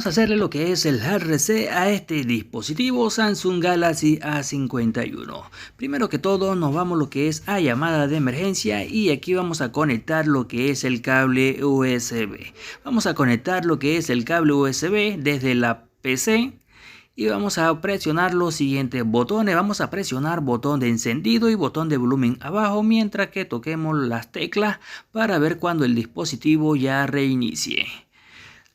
Vamos a hacerle lo que es el hard reset a este dispositivo Samsung Galaxy A51. Primero que todo nos vamos lo que es a llamada de emergencia y aquí vamos a conectar lo que es el cable USB. Vamos a conectar lo que es el cable USB desde la PC. Y vamos a presionar los siguientes botones. Vamos a presionar botón de encendido y botón de volumen abajo mientras que toquemos las teclas para ver cuando el dispositivo ya reinicie.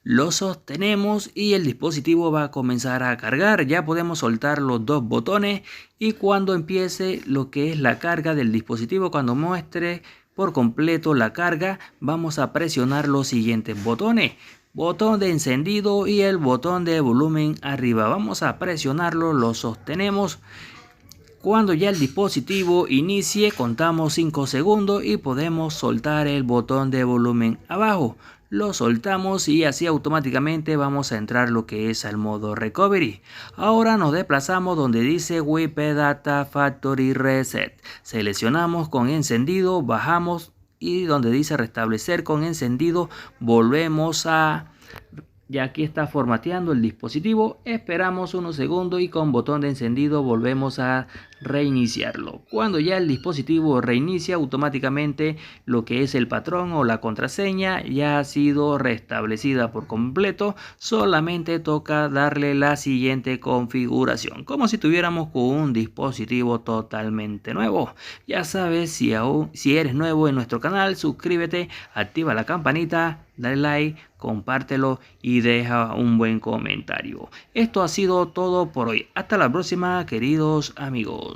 Lo sostenemos y el dispositivo va a comenzar a cargar. Ya podemos soltar los dos botones y cuando empiece lo que es la carga del dispositivo, cuando muestre por completo la carga, vamos a presionar los siguientes botones. Botón de encendido y el botón de volumen arriba. Vamos a presionarlo, lo sostenemos. Cuando ya el dispositivo inicie, contamos 5 segundos y podemos soltar el botón de volumen abajo. Lo soltamos y así automáticamente vamos a entrar lo que es al modo recovery. Ahora nos desplazamos donde dice WP Data Factory Reset. Seleccionamos con encendido, bajamos y donde dice restablecer con encendido, volvemos a... Ya aquí está formateando el dispositivo, esperamos unos segundos y con botón de encendido volvemos a reiniciarlo. Cuando ya el dispositivo reinicia, automáticamente lo que es el patrón o la contraseña ya ha sido restablecida por completo. Solamente toca darle la siguiente configuración, como si tuviéramos con un dispositivo totalmente nuevo. Ya sabes, si eres nuevo en nuestro canal, suscríbete, activa la campanita, dale like, compártelo y deja un buen comentario. Esto ha sido todo por hoy. Hasta la próxima, queridos amigos.